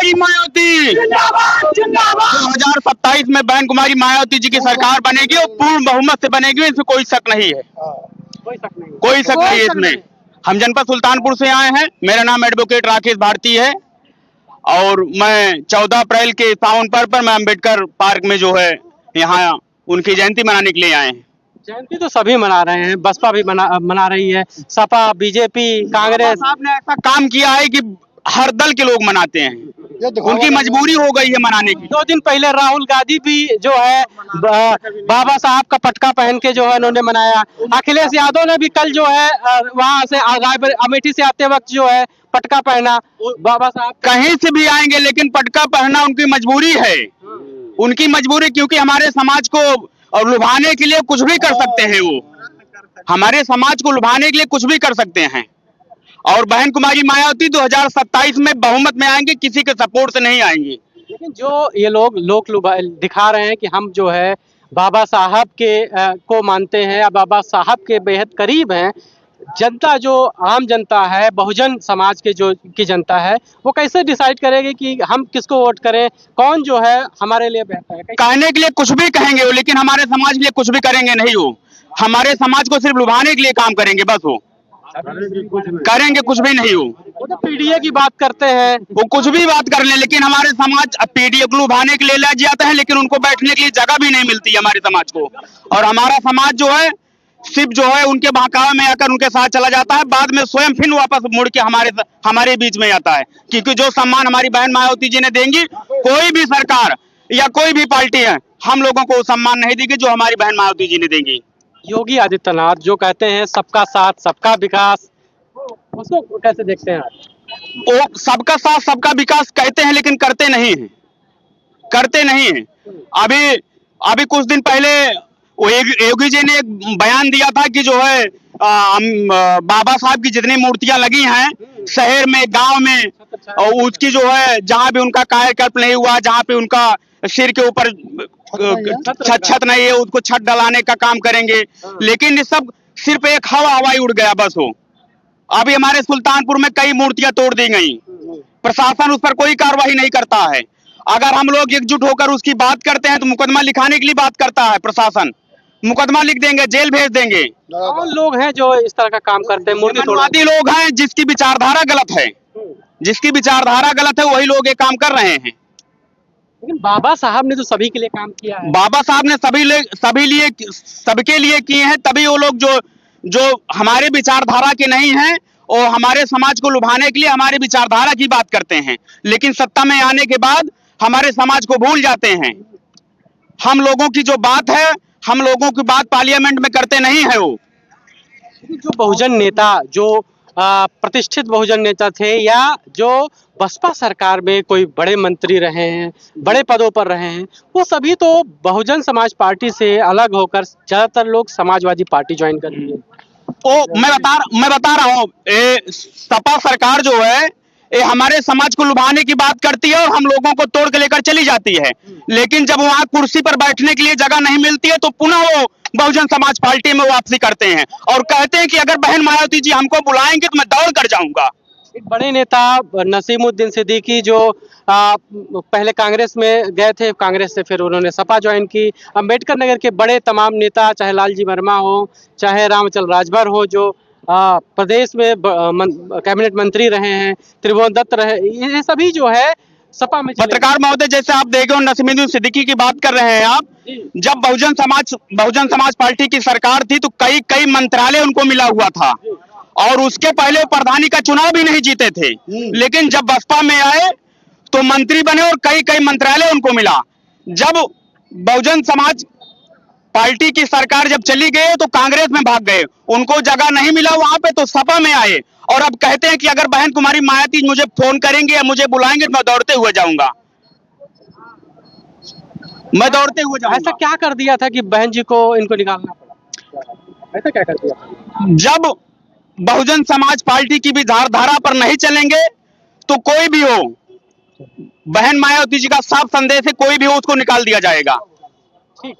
कुमारी मायावती जिंदाबाद जिंदाबाद। 2027 में बहन कुमारी मायावती जी की सरकार बनेगी और पूर्ण बहुमत से बनेगी, इसमें कोई शक नहीं है, कोई शक नहीं है इसमें। हम जनपद सुल्तानपुर से आए हैं। मेरा नाम एडवोकेट राकेश भारती है और मैं 14 अप्रैल के सावन पर्व पर मैं अम्बेडकर पार्क में जो है यहाँ उनकी जयंती मनाने के लिए आए हैं। जयंती तो सभी मना रहे हैं, बसपा भी मना रही है, सपा, बीजेपी, कांग्रेस। आपने ऐसा काम किया है कि हर दल के लोग मनाते हैं, उनकी मजबूरी हो गई है मनाने की। 2 दिन पहले राहुल गांधी भी जो है बाबा साहब का पटका पहन के जो है उन्होंने मनाया। अखिलेश यादव ने भी कल जो है वहां से अमेठी से आते वक्त जो है पटका पहना बाबा साहब। कहीं से भी आएंगे लेकिन पटका पहनना उनकी मजबूरी है, उनकी मजबूरी, क्योंकि हमारे समाज को लुभाने के लिए कुछ भी कर सकते हैं। वो हमारे समाज को लुभाने के लिए कुछ भी कर सकते हैं। और बहन कुमारी मायावती 2027 में बहुमत में आएंगे, किसी के सपोर्ट से नहीं आएंगी। लेकिन जो ये लोग दिखा रहे हैं कि हम जो है बाबा साहब के को मानते हैं या बाबा साहब के बेहद करीब हैं, जनता जो आम जनता है, बहुजन समाज के जो की जनता है, वो कैसे डिसाइड करेगी कि हम किसको वोट करें, कौन जो है हमारे लिए बेहतर है? कहने के लिए कुछ भी कहेंगे वो, लेकिन हमारे समाज के लिए कुछ भी करेंगे नहीं। वो हमारे समाज को सिर्फ लुभाने के लिए काम करेंगे, बस वो करेंगे कुछ भी नहीं। वो तो पीडीए की बात करते हैं, वो कुछ भी बात कर ले, लेकिन हमारे समाज पीडीए को लुभाने के लिए लग जाते हैं, लेकिन उनको बैठने के लिए जगह भी नहीं मिलती है हमारे समाज को। और हमारा समाज जो है सिर्फ जो है उनके बहकावे में आकर उनके साथ चला जाता है, बाद में स्वयं फिर वापस मुड़ के हमारे बीच में आता है। क्योंकि जो सम्मान हमारी बहन मायावती जी ने देंगी, कोई भी सरकार या कोई भी पार्टी है हम लोगों को सम्मान नहीं देगी जो हमारी बहन मायावती जी ने देंगी। योगी आदित्यनाथ जो कहते हैं सबका साथ सबका विकास, उसको कैसे देखते हैं आप? वो सबका साथ सबका विकास कहते हैं लेकिन करते नहीं हैं, करते नहीं हैं। अभी कुछ दिन पहले योगी जी ने एक बयान दिया था कि जो है बाबा साहब की जितनी मूर्तियां लगी हैं शहर में, गांव में, और उसकी जो है जहां भी उनका कायाकल्प नहीं हुआ, जहां पे उनका सिर के ऊपर छत नहीं है, उसको छत डलाने का काम करेंगे। लेकिन ये सब सिर्फ एक हवाई उड़ गया बस। हो अभी हमारे सुल्तानपुर में कई मूर्तियां तोड़ दी गई, प्रशासन उस पर कोई कार्रवाई नहीं करता है। अगर हम लोग एकजुट होकर उसकी बात करते हैं तो मुकदमा लिखाने के लिए बात करता है प्रशासन, मुकदमा लिख देंगे, जेल भेज देंगे। कौन लोग हैं जो इस तरह का काम करते हैं? मूर्ति लोग हैं जिसकी विचारधारा गलत है, जिसकी विचारधारा गलत है वही लोग ये काम कर रहे हैं। लेकिन बाबा साहब ने तो सभी के लिए काम किया है। बाबा साहब ने सबके लिए किए हैं, तभी वो लोग जो हमारे विचारधारा के नहीं हैं और हमारे समाज को लुभाने के लिए हमारे विचारधारा की बात करते हैं, लेकिन सत्ता में आने के बाद हमारे समाज को भूल जाते हैं। हम लोगों की जो बात है, हम लोगों की बात पार्लियामेंट में करते नहीं है। वो जो बहुजन नेता, जो प्रतिष्ठित बहुजन नेता थे या जो बसपा सरकार में कोई बड़े मंत्री रहे हैं, बड़े पदों पर रहे हैं, वो सभी तो बहुजन समाज पार्टी से अलग होकर ज्यादातर लोग समाजवादी पार्टी ज्वाइन कर लिए। तो मैं बता रहा हूँ, सपा सरकार जो है ये हमारे समाज को लुभाने की बात करती है और हम लोगों को तोड़ के लेकर चली जाती है। लेकिन जब वहां कुर्सी पर बैठने के लिए जगह नहीं मिलती है तो पुनः वो बहुजन समाज पार्टी में वापसी करते हैं और कहते हैं कि अगर बहन मायावती जी हमको बुलाएंगे तो मैं दौड़ कर जाऊंगा। एक बड़े नेता नसीमुद्दीन सिद्दीकी जो पहले कांग्रेस में गए थे, कांग्रेस से फिर उन्होंने सपा ज्वाइन की। अम्बेडकर नगर के बड़े तमाम नेता, चाहे लालजी वर्मा हो, चाहे रामचंद्र राजभर हो, जो प्रदेश में कैबिनेट मंत्री रहे हैं, त्रिभुवन दत्त रहे, ये सभी जो है सपा में। पत्रकार महोदय, जैसे आप देखे हो नसीमुद्दीन सिद्दीकी की बात कर रहे हैं आप, जब बहुजन समाज पार्टी की सरकार थी तो कई मंत्रालय उनको मिला हुआ था और उसके पहले वो प्रधानी का चुनाव भी नहीं जीते थे। लेकिन जब बसपा में आए तो मंत्री बने और कई मंत्रालय उनको मिला। जब बहुजन समाज पार्टी की सरकार जब चली गई तो कांग्रेस में भाग गए, उनको जगह नहीं मिला वहां पे तो सपा में आए और अब कहते हैं कि अगर बहन कुमारी मायावती मुझे फोन करेंगे या मुझे बुलाएंगे तो मैं दौड़ते हुए जाऊंगा, मैं दौड़ते हुए जाऊंगा। ऐसा क्या कर दिया था कि बहन जी को इनको निकालना पड़ा? ऐसा क्या कर दिया? जब बहुजन समाज पार्टी की विचारधारा पर नहीं चलेंगे तो कोई भी हो, बहन मायावती जी का साफ संदेश है, कोई भी हो उसको निकाल दिया जाएगा। ठीक है।